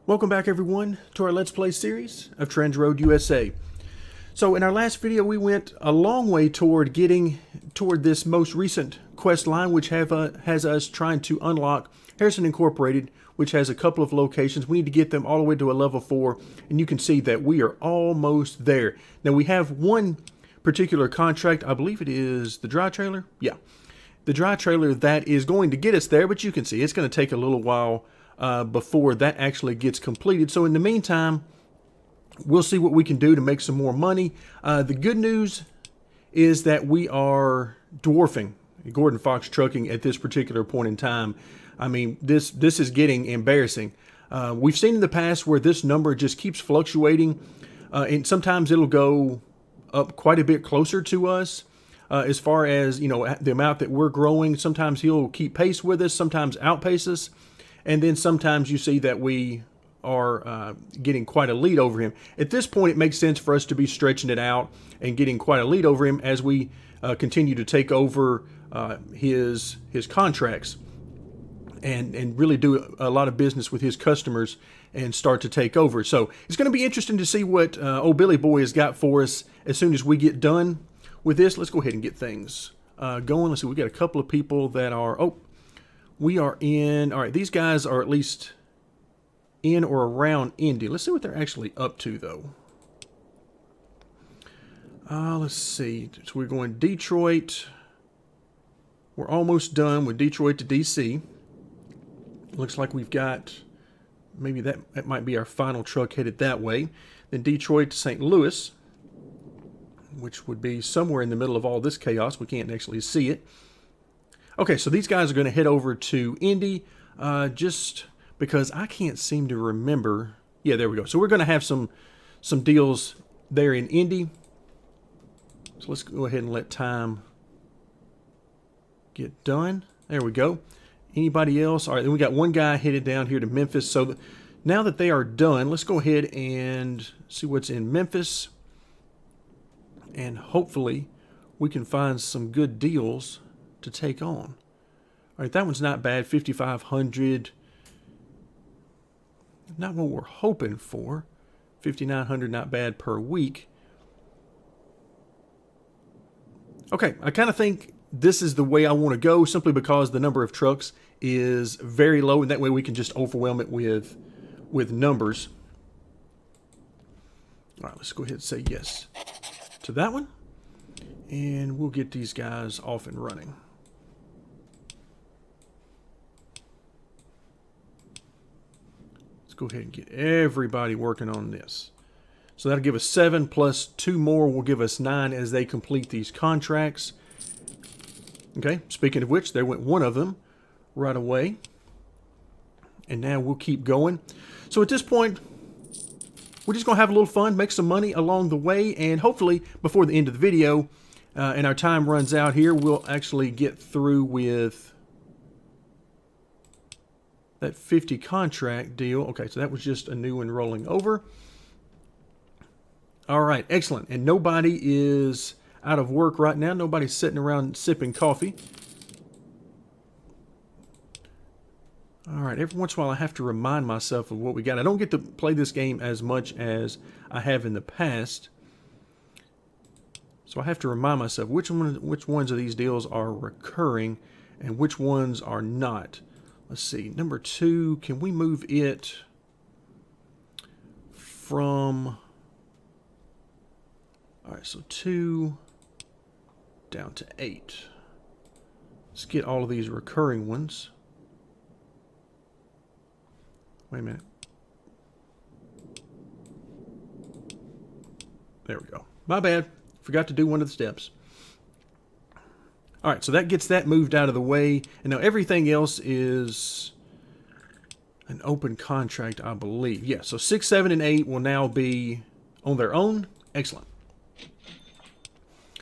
Welcome back everyone to our Let's Play series of TransRoad USA. So in our last video we went a long way toward getting toward this most recent quest line, which has us trying to unlock Harrison Incorporated, which has a couple of locations. We need to get them all the way to a level 4, and you can see that we are almost there. Now we have one particular contract, I believe it is the dry trailer. Yeah, the dry trailer that is going to get us there, but you can see it's going to take a little while before that actually gets completed. So in the meantime, we'll see what we can do to make some more money. The good news is that we are dwarfing Gordon Fox Trucking at this particular point in time. I mean, this is getting embarrassing. We've seen in the past where this number just keeps fluctuating, and sometimes it'll go up quite a bit closer to us. As far as, you know, the amount that we're growing, sometimes he'll keep pace with us, sometimes outpace us. And then sometimes you see that we are getting quite a lead over him. At this point, it makes sense for us to be stretching it out and getting quite a lead over him as we continue to take over his contracts and really do a lot of business with his customers and start to take over. So it's going to be interesting to see what old Billy Boy has got for us as soon as we get done with this. Let's go ahead and get things going. Let's see, we got a couple of people that are... we are in... All right, these guys are at least in or around Indy. Let's see what they're actually up to, though. Let's see. So we're going Detroit. We're almost done with Detroit to DC. Looks like we've got... maybe that might be our final truck headed that way. Then Detroit to St. Louis, which would be somewhere in the middle of all this chaos. We can't actually see it. Okay, so these guys are going to head over to Indy, just because I can't seem to remember. Yeah, there we go. So we're going to have some deals there in Indy. So let's go ahead and let time get done. There we go. Anybody else? All right, then we got one guy headed down here to Memphis. So now that they are done, let's go ahead and see what's in Memphis. And hopefully we can find some good deals to take on. All right, that one's not bad. 5,500. Not what we're hoping for. 5,900, not bad per week. Okay, I kind of think this is the way I want to go, simply because the number of trucks is very low, and that way we can just overwhelm it with numbers. All right, let's go ahead and say yes to that one, and we'll get these guys off and running. Let's go ahead and get everybody working on this. So that'll give us 7 plus 2 more will give us 9 as they complete these contracts. Okay, speaking of which, there went one of them right away. And now we'll keep going. So at this point, we're just going to have a little fun, make some money along the way, and hopefully before the end of the video, and our time runs out here, we'll actually get through with that 50 contract deal. Okay, so that was just a new one rolling over. All right, excellent. And nobody is out of work right now. Nobody's sitting around sipping coffee. All right, every once in a while I have to remind myself of what we got. I don't get to play this game as much as I have in the past. So I have to remind myself which ones of these deals are recurring and which ones are not. Let's see, number 2, can we move it from... All right, so 2 down to 8. Let's get all of these recurring ones. Wait a minute. There we go. My bad. Forgot to do one of the steps. All right, so that gets that moved out of the way. And now everything else is an open contract, I believe. Yeah, so 6, 7, and 8 will now be on their own. Excellent.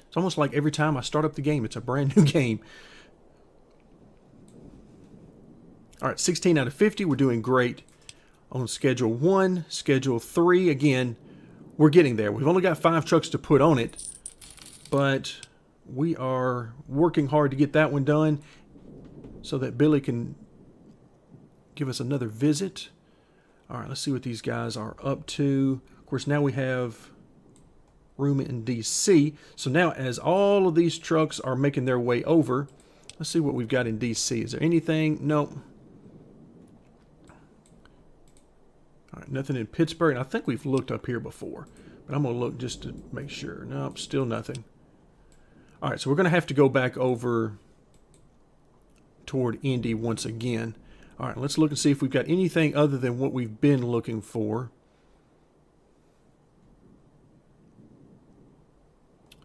It's almost like every time I start up the game, it's a brand new game. All right, 16 out of 50. We're doing great on Schedule 1. Schedule 3, again, we're getting there. We've only got 5 trucks to put on it, but we are working hard to get that one done so that Billy can give us another visit. All right, let's see what these guys are up to. Of course, now we have room in DC. So now as all of these trucks are making their way over, let's see what we've got in DC. Is there anything? Nope. All right, nothing in Pittsburgh. And I think we've looked up here before, but I'm going to look just to make sure. Nope, still nothing. All right, so we're going to have to go back over toward Indy once again. All right, let's look and see if we've got anything other than what we've been looking for.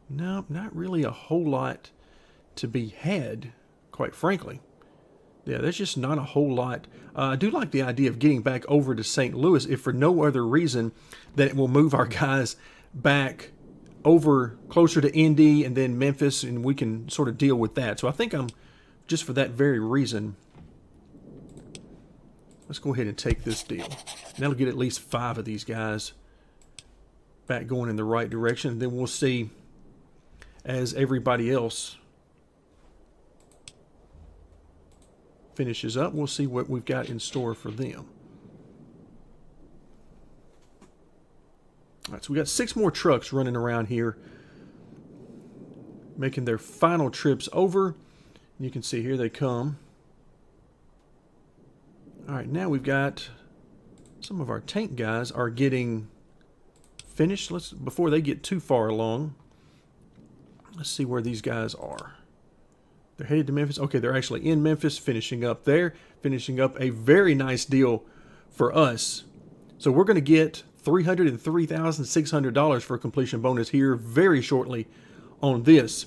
No, not really a whole lot to be had, quite frankly. Yeah, there's just not a whole lot. I do like the idea of getting back over to St. Louis, if for no other reason than it will move our guys back over closer to Indy and then Memphis, and we can sort of deal with that. So I think I'm, just for that very reason, let's go ahead and take this deal. And that'll get at least 5 of these guys back going in the right direction. And then we'll see as everybody else finishes up, we'll see what we've got in store for them. All right, so we got 6 more trucks running around here, making their final trips over. You can see here they come. All right, now we've got some of our tank guys are getting finished. Before they get too far along, let's see where these guys are. They're headed to Memphis. Okay, they're actually in Memphis, finishing up there, finishing up a very nice deal for us. So we're going to get $303,600 for a completion bonus here very shortly on this.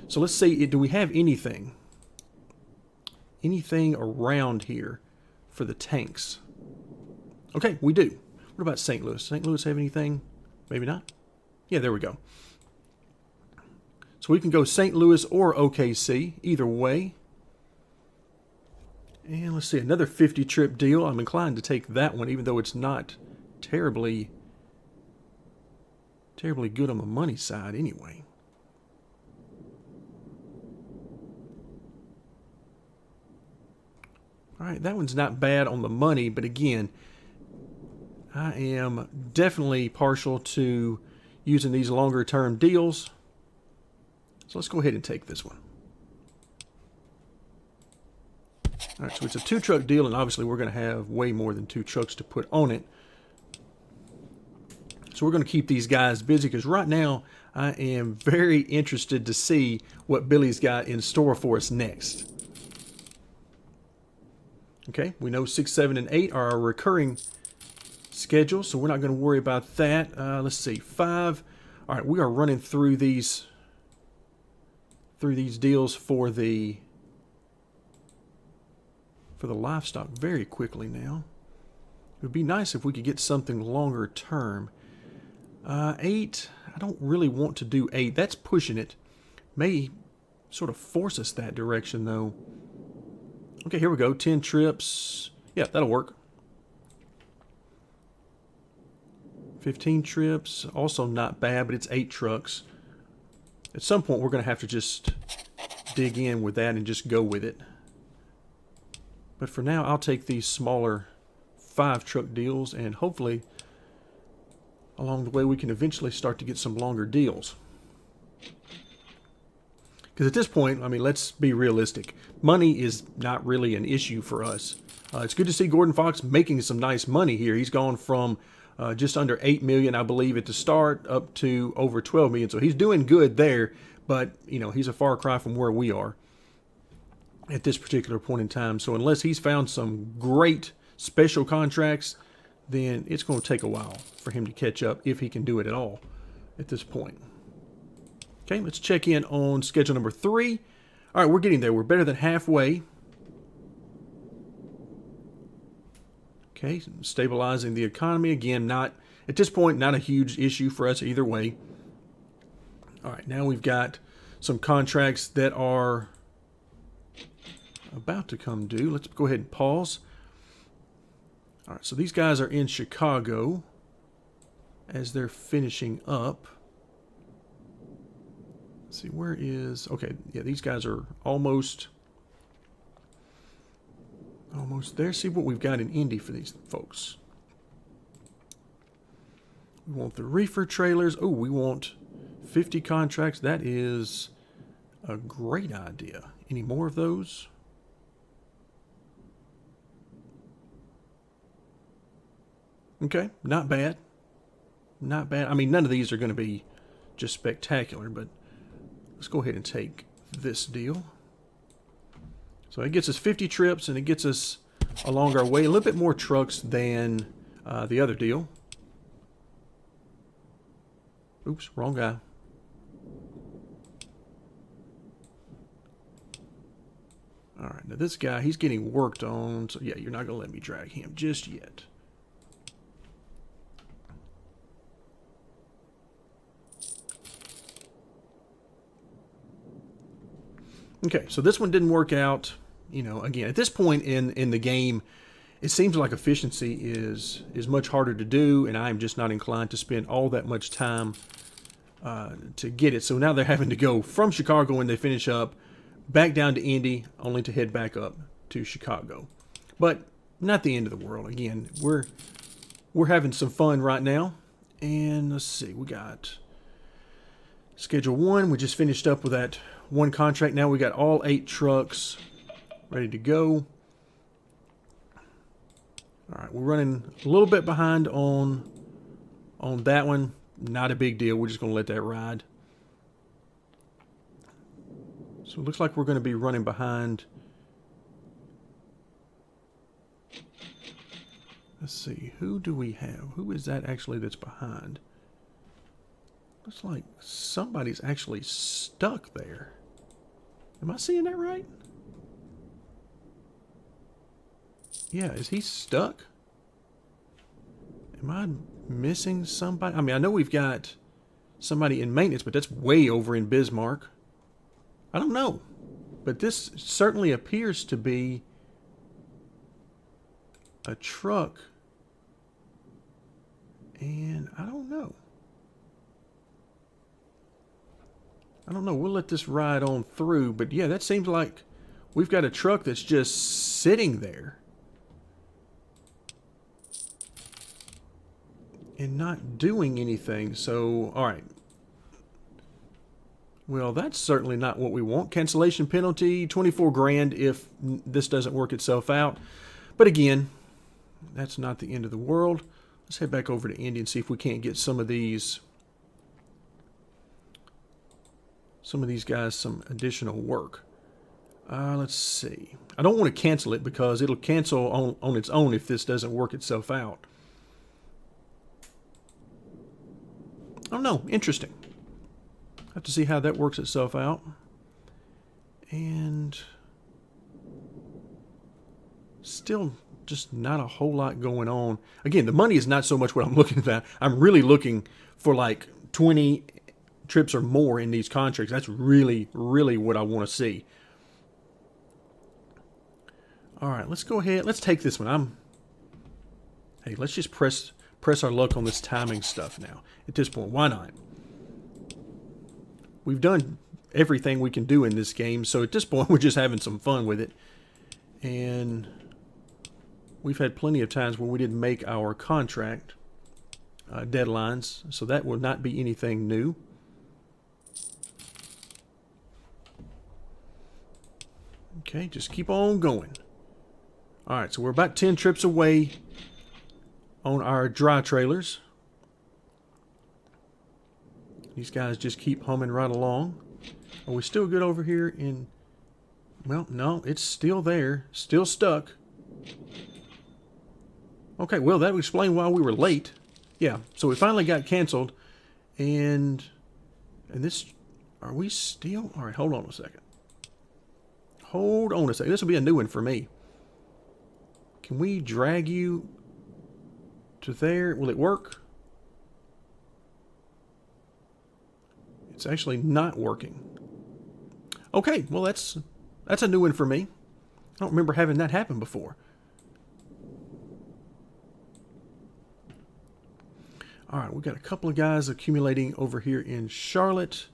So let's see, do we have anything around here for the tanks? Okay, we do. What about St. Louis? St. Louis have anything? Maybe not. Yeah, there we go. So we can go St. Louis or OKC, either way. And let's see, another 50 trip deal. I'm inclined to take that one, even though it's not terribly good on the money side anyway. All right, that one's not bad on the money, but again, I am definitely partial to using these longer term deals. So let's go ahead and take this one. All right, so it's a 2-truck deal, and obviously we're going to have way more than 2 trucks to put on it. So we're going to keep these guys busy, because right now I am very interested to see what Billy's got in store for us next. Okay, we know 6, 7, and 8 are our recurring schedules, so we're not going to worry about that. Let's see, 5. All right, we are running through these deals for the livestock very quickly now. It would be nice if we could get something longer term. 8, I don't really want to do 8. That's pushing it. May sort of force us that direction though. Okay, here we go. 10 trips. Yeah, that'll work. 15 trips. Also not bad, but it's 8 trucks. At some point, we're going to have to just dig in with that and just go with it. But for now, I'll take these smaller 5-truck deals, and hopefully, along the way, we can eventually start to get some longer deals. Because at this point, I mean, let's be realistic. Money is not really an issue for us. It's good to see Gordon Fox making some nice money here. He's gone from just under $8 million, I believe, at the start, up to over $12 million. So he's doing good there, but you know, he's a far cry from where we are at this particular point in time. So unless he's found some great special contracts, then it's going to take a while for him to catch up, if he can do it at all at this point. Okay, let's check in on schedule number 3. All right, we're getting there. We're better than halfway. Okay, stabilizing the economy. Again, not at this point, not a huge issue for us either way. All right, now we've got some contracts that are about to come due. Let's go ahead and pause. All right, so these guys are in Chicago as they're finishing up. Let's see, where is... Okay, yeah, these guys are almost there. See what we've got in Indy for these folks. We want the reefer trailers. Oh, we want 50 contracts. That is a great idea. Any more of those? Okay, not bad. Not bad. I mean, none of these are going to be just spectacular, but let's go ahead and take this deal. So it gets us 50 trips, and it gets us along our way. A little bit more trucks than the other deal. Oops, wrong guy. All right, now this guy, he's getting worked on, so yeah, you're not going to let me drag him just yet. Okay, so this one didn't work out. You know, again, at this point in the game, it seems like efficiency is much harder to do, and I'm just not inclined to spend all that much time to get it. So now they're having to go from Chicago when they finish up, back down to Indy, only to head back up to Chicago. But not the end of the world. Again, we're having some fun right now. And let's see, we got Schedule 1. We just finished up with that one contract. Now we got all 8 trucks ready to go. All right, we're running a little bit behind on that one. Not a big deal. We're just going to let that ride. So it looks like we're going to be running behind. Let's see. Who do we have? Who is that actually that's behind? Looks like somebody's actually stuck there. Am I seeing that right? Yeah, is he stuck? Am I missing somebody? I mean, I know we've got somebody in maintenance, but that's way over in Bismarck. I don't know. But this certainly appears to be a truck. And I don't know. We'll let this ride on through. But yeah, that seems like we've got a truck that's just sitting there and not doing anything. So, all right. Well, that's certainly not what we want. Cancellation penalty, 24 grand if this doesn't work itself out. But again, that's not the end of the world. Let's head back over to Indy and see if we can't get some of these guys some additional work. Let's see. I don't want to cancel it because it'll cancel on its own if this doesn't work itself out. Oh no, interesting. Have to see how that works itself out. And still just not a whole lot going on. Again, the money is not so much what I'm looking at. I'm really looking for like 20 trips or more in these contracts. That's really, really what I want to see. All right, let's go ahead. Let's take this one. Hey, let's just press our luck on this timing stuff now. At this point, why not? We've done everything we can do in this game, so at this point we're just having some fun with it. And we've had plenty of times where we didn't make our contract deadlines, so that will not be anything new. Okay, just keep on going. All right, so we're about 10 trips away on our dry trailers. These guys just keep humming right along. Are we still good over here in... Well, no, it's still there. Still stuck. Okay, well, that would explain why we were late. Yeah, so we finally got canceled. And this... Are we still... All right, hold on a second. Hold on a second. This will be a new one for me. Can we drag you to there? Will it work? It's actually not working. Okay, well that's a new one for me. I don't remember having that happen before. All right, we've got a couple of guys accumulating over here in Charlotte.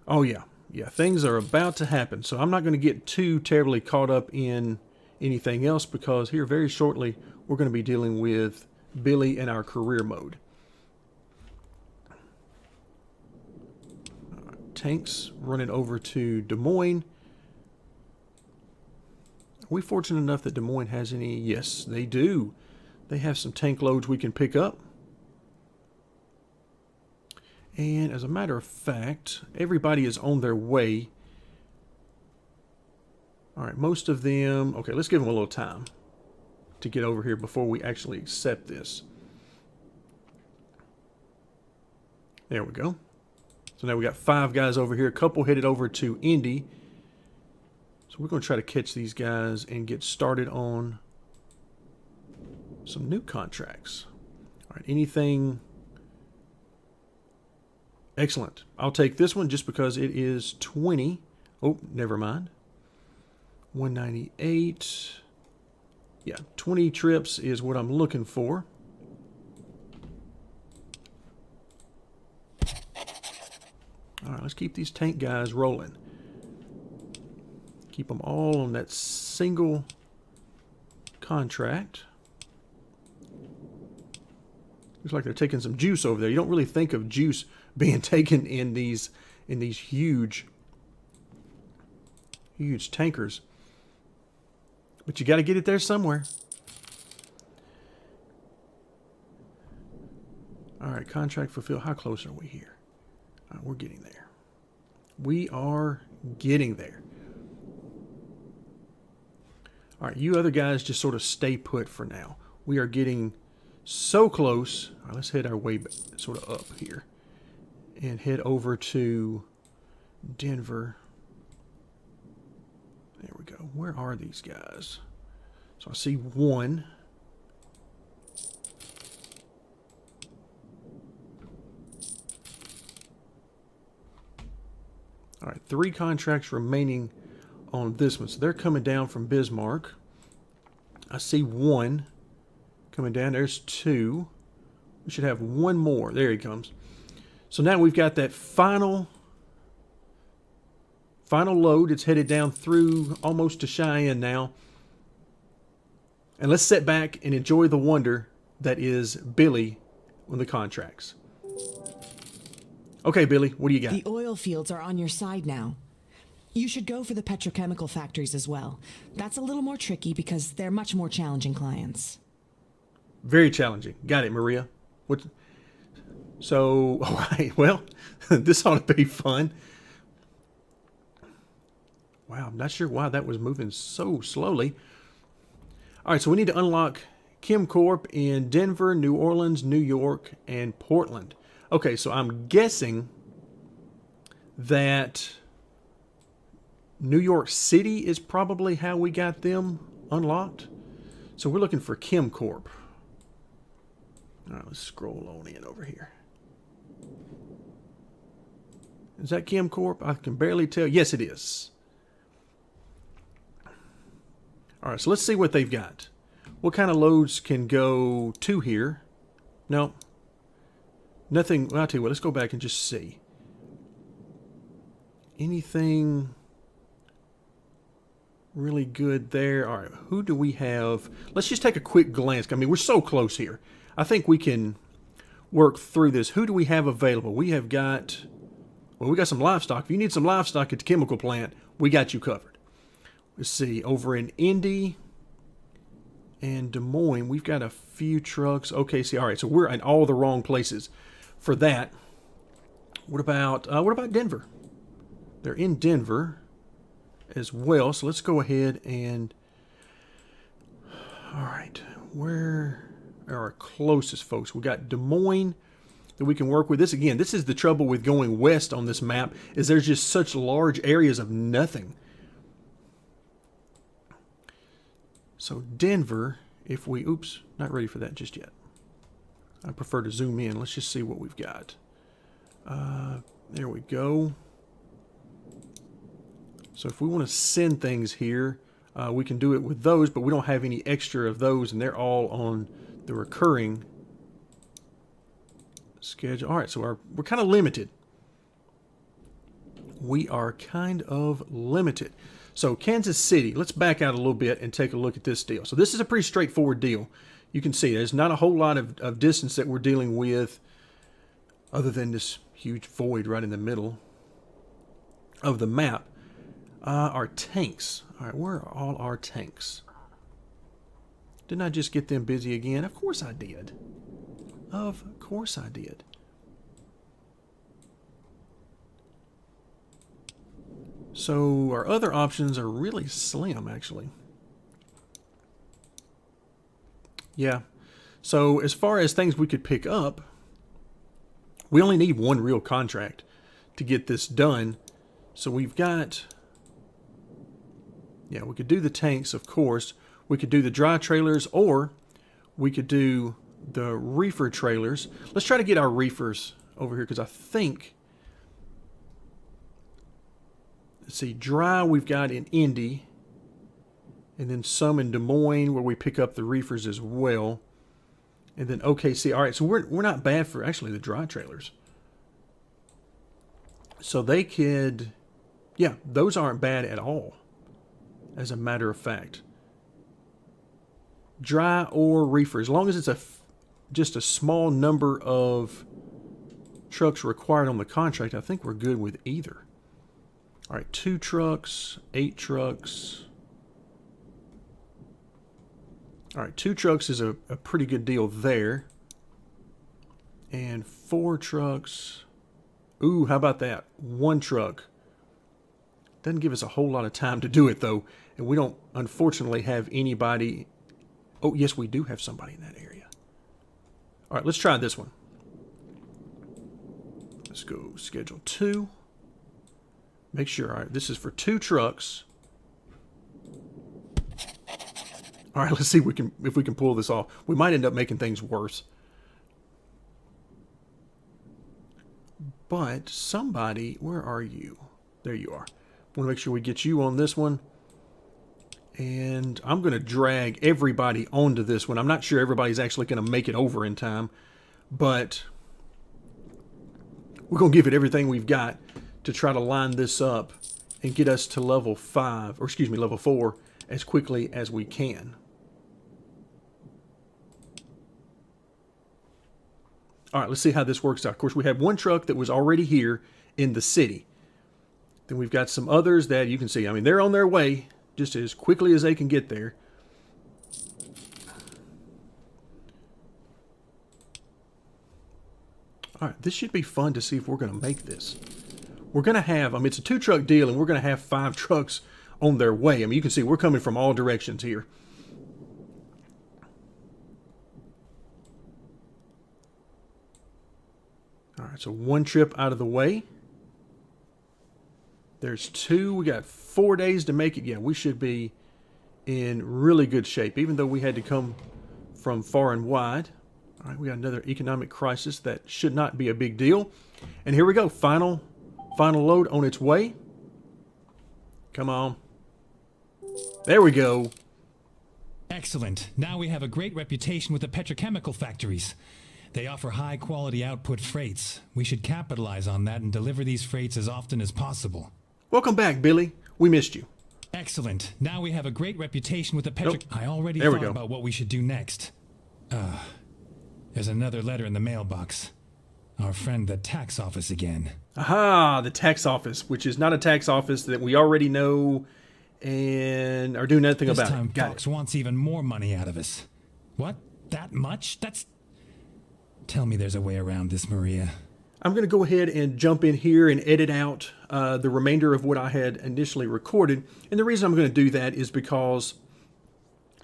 Oh yeah, things are about to happen. So I'm not going to get too terribly caught up in anything else because here very shortly we're going to be dealing with Billy in our career mode. Tanks running over to Des Moines. Are we fortunate enough that Des Moines has any? Yes, they do. They have some tank loads we can pick up. And as a matter of fact, everybody is on their way. All right, most of them. Okay, let's give them a little time to get over here before we actually accept this. There we go. So now we got 5 guys over here. A couple headed over to Indy. So we're going to try to catch these guys and get started on some new contracts. All right, anything? Excellent. I'll take this one just because it is 20. Oh, never mind. 198. Yeah, 20 trips is what I'm looking for. All right, let's keep these tank guys rolling. Keep them all on that single contract. Looks like they're taking some juice over there. You don't really think of juice being taken in these huge tankers. But you got to get it there somewhere. All right, contract fulfilled. How close are we here? All right, we're getting there. We are getting there. All right, you other guys just sort of stay put for now. We are getting so close. All right, let's head our way back, sort of up here and head over to Denver. There we go. Where are these guys? So I see one. All right, 3 contracts remaining on this one. So they're coming down from Bismarck. I see 1 coming down. There's 2. We should have 1 more. There he comes. So now we've got that final load. It's headed down through almost to Cheyenne now. And let's sit back and enjoy the wonder that is Billy on the contracts. Okay, Billy, what do you got? The oil fields are on your side now. You should go for the petrochemical factories as well. That's a little more tricky because they're much more challenging clients. Very challenging. Got it, Maria. What? So, all right, well, this ought to be fun. Wow, I'm not sure why that was moving so slowly. All right, so we need to unlock ChemCorp in Denver, New Orleans, New York, and Portland. Okay, so I'm guessing that New York City is probably how we got them unlocked. So we're looking for ChemCorp. All right, let's scroll on in over here. Is that ChemCorp? I can barely tell. Yes, it is. All right, so let's see what they've got. What kind of loads can go to here? No. Nothing. Well, I'll tell you what, let's go back and just see. Anything really good there? All right, who do we have? Let's just take a quick glance. I mean, we're so close here. I think we can work through this. Who do we have available? We have got, well, we got some livestock. If you need some livestock at the chemical plant, we got you covered. Let's see, over in Indy and Des Moines, we've got a few trucks. Okay, see, all right, so we're in all the wrong places for that. What about Denver? They're in Denver as well, so let's go ahead and, all right, where are our closest folks? We got Des Moines that we can work with. This, again, this is the trouble with going west on this map, is there's just such large areas of nothing. So Denver, if we, oops, not ready for that just yet. I prefer to zoom in. Let's just see what we've got. There we go. So if we want to send things here, we can do it with those, but we don't have any extra of those, and they're all on the recurring schedule. All right, so we're kind of limited. We are kind of limited. So Kansas City, let's back out a little bit and take a look at this deal. So this is a pretty straightforward deal. you can see there's not a whole lot of distance that we're dealing with other than this huge void right in the middle of the map. Our tanks. All right, where are all our tanks? Didn't I just get them busy again? Of course I did. Of course I did. So our other options are really slim, actually. Yeah. So as far as things we could pick up, we only need one real contract to get this done. So we've got... Yeah, we could do the tanks, of course. We could do the dry trailers, or we could do the reefer trailers. Let's try to get our reefers over here, because I think... Let's see, dry we've got in Indy, and then some in Des Moines where we pick up the reefers as well. And then OKC. All right, so we're not bad for actually the dry trailers. So they could... Yeah, those aren't bad at all, as a matter of fact. Dry or reefer, as long as it's just a small number of trucks required on the contract, I think we're good with either. All right, 2 trucks, 8 trucks. All right, 2 trucks is a pretty good deal there. And 4 trucks. Ooh, how about that? 1 truck. Doesn't give us a whole lot of time to do it, though. And we don't, unfortunately, have anybody... Oh, yes, we do have somebody in that area. All right, let's try this one. Let's go schedule 2. Make sure, all right, this is for 2 trucks. All right, let's see if we can pull this off. We might end up making things worse. But somebody, where are you? There you are. Want to make sure we get you on this one. And I'm going to drag everybody onto this one. I'm not sure everybody's actually going to make it over in time, but we're going to give it everything we've got to try to line this up and get us to level 5, or excuse me, level 4 as quickly as we can. All right, let's see how this works out. Of course, we have 1 truck that was already here in the city. Then we've got some others that you can see. I mean, they're on their way just as quickly as they can get there. All right, this should be fun to see if we're going to make this. We're going to have, I mean, it's a 2-truck deal, and we're going to have 5 trucks on their way. I mean, you can see we're coming from all directions here. All right, so 1 trip out of the way. There's 2. We got 4 days to make it. Yeah, we should be in really good shape, even though we had to come from far and wide. All right, we got another economic crisis that should not be a big deal. And here we go. Final load on its way. Come on. There we go. Excellent. Now we have a great reputation with the petrochemical factories. They offer high-quality output freights. We should capitalize on that and deliver these freights as often as possible. Welcome back, Billy. We missed you. Excellent. Now we have a great reputation with the Nope. I already There we thought go. about what we should do next. There's another letter in the mailbox. Our friend the tax office again. Aha, the tax office, which is not a tax office that we already know and are doing nothing This about time it. Got Fox it. wants even more money out of us. What? That much? That's... Tell me there's a way around this, Maria. I'm going to go ahead and jump in here and edit out the remainder of what I had initially recorded. And the reason I'm going to do that is because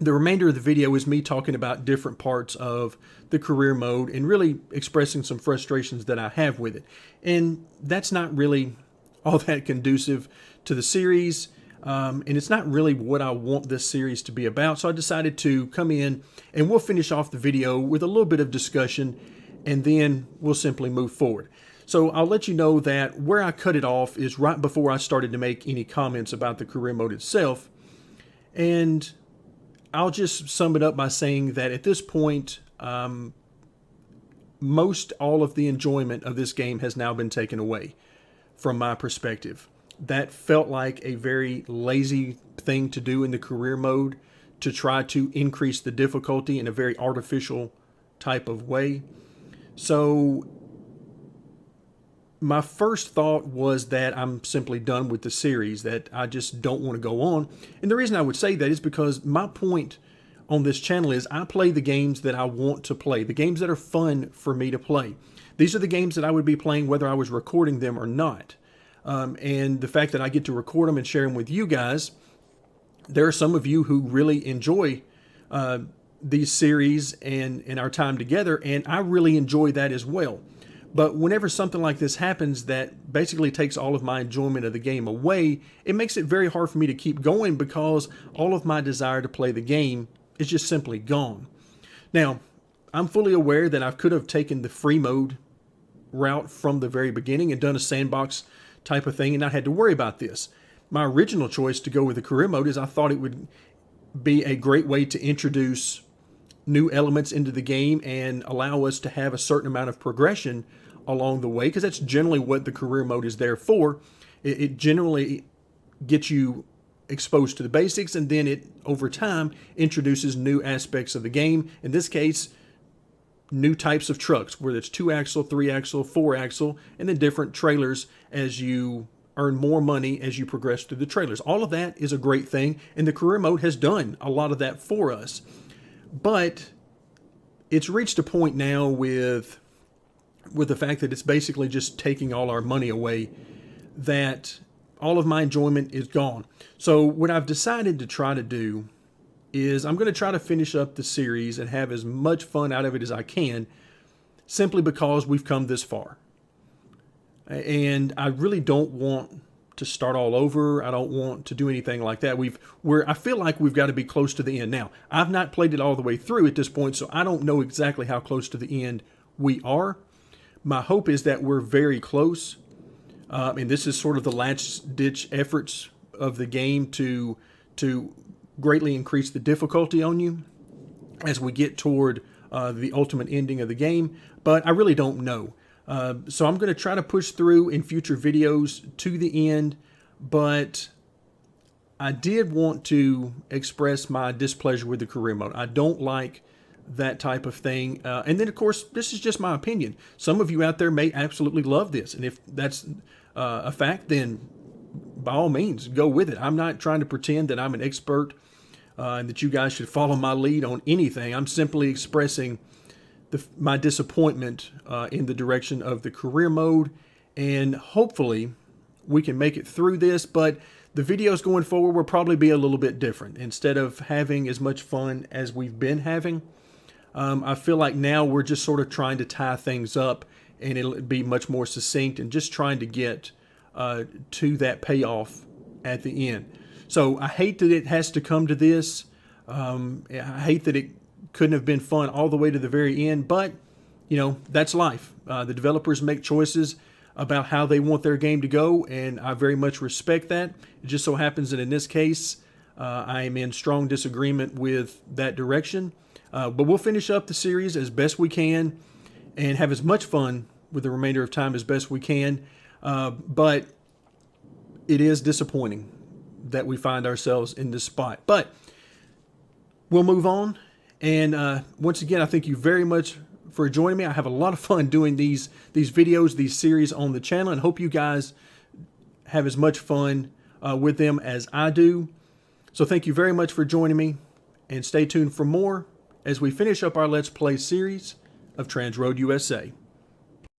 the remainder of the video is me talking about different parts of the career mode and really expressing some frustrations that I have with it. And that's not really all that conducive to the series. And it's not really what I want this series to be about. So I decided to come in and we'll finish off the video with a little bit of discussion and then we'll simply move forward. So I'll let you know that where I cut it off is right before I started to make any comments about the career mode itself. And I'll just sum it up by saying that at this point, most all of the enjoyment of this game has now been taken away from my perspective. That felt like a very lazy thing to do in the career mode, to try to increase the difficulty in a very artificial type of way. So my first thought was that I'm simply done with the series, that I just don't want to go on. And the reason I would say that is because my point on this channel is I play the games that I want to play, the games that are fun for me to play. These are the games that I would be playing whether I was recording them or not. And the fact that I get to record them and share them with you guys, there are some of you who really enjoy these series and our time together, and I really enjoy that as well. But whenever something like this happens that basically takes all of my enjoyment of the game away, it makes it very hard for me to keep going because all of my desire to play the game is just simply gone. Now, I'm fully aware that I could have taken the free mode route from the very beginning and done a sandbox type of thing and not had to worry about this. My original choice to go with the career mode is I thought it would be a great way to introduce new elements into the game and allow us to have a certain amount of progression along the way, because that's generally what the career mode is there for. It generally gets you exposed to the basics, and then it, over time, introduces new aspects of the game. In this case, new types of trucks, whether it's 2-axle, 3-axle, 4-axle, and then different trailers as you earn more money as you progress through the trailers. All of that is a great thing, and the career mode has done a lot of that for us. But it's reached a point now with the fact that it's basically just taking all our money away, that all of my enjoyment is gone. So what I've decided to try to do is I'm going to try to finish up the series and have as much fun out of it as I can, simply because we've come this far. And I really don't want to start all over. I don't want to do anything like that. I feel like we've got to be close to the end. Now, I've not played it all the way through at this point, so I don't know exactly how close to the end we are. My hope is that we're very close. And this is sort of the last-ditch efforts of the game to greatly increase the difficulty on you as we get toward the ultimate ending of the game. But I really don't know. So I'm going to try to push through in future videos to the end, but I did want to express my displeasure with the career mode. I don't like that type of thing. And then, of course, this is just my opinion. Some of you out there may absolutely love this, and if that's a fact, then by all means, go with it. I'm not trying to pretend that I'm an expert and that you guys should follow my lead on anything. I'm simply expressing my disappointment in the direction of the career mode, and hopefully we can make it through this. But the videos going forward will probably be a little bit different. Instead of having as much fun as we've been having, I feel like now we're just sort of trying to tie things up, and it'll be much more succinct and just trying to get to that payoff at the end. So I hate that it has to come to this. I hate that it couldn't have been fun all the way to the very end, but you know, that's life. The developers make choices about how they want their game to go, and I very much respect that. It just so happens that in this case, I am in strong disagreement with that direction. But we'll finish up the series as best we can and have as much fun with the remainder of time as best we can. But it is disappointing that we find ourselves in this spot. But we'll move on. And once again, I thank you very much for joining me. I have a lot of fun doing these videos, these series on the channel, and hope you guys have as much fun with them as I do. So thank you very much for joining me, and stay tuned for more as we finish up our Let's Play series of TransRoad USA.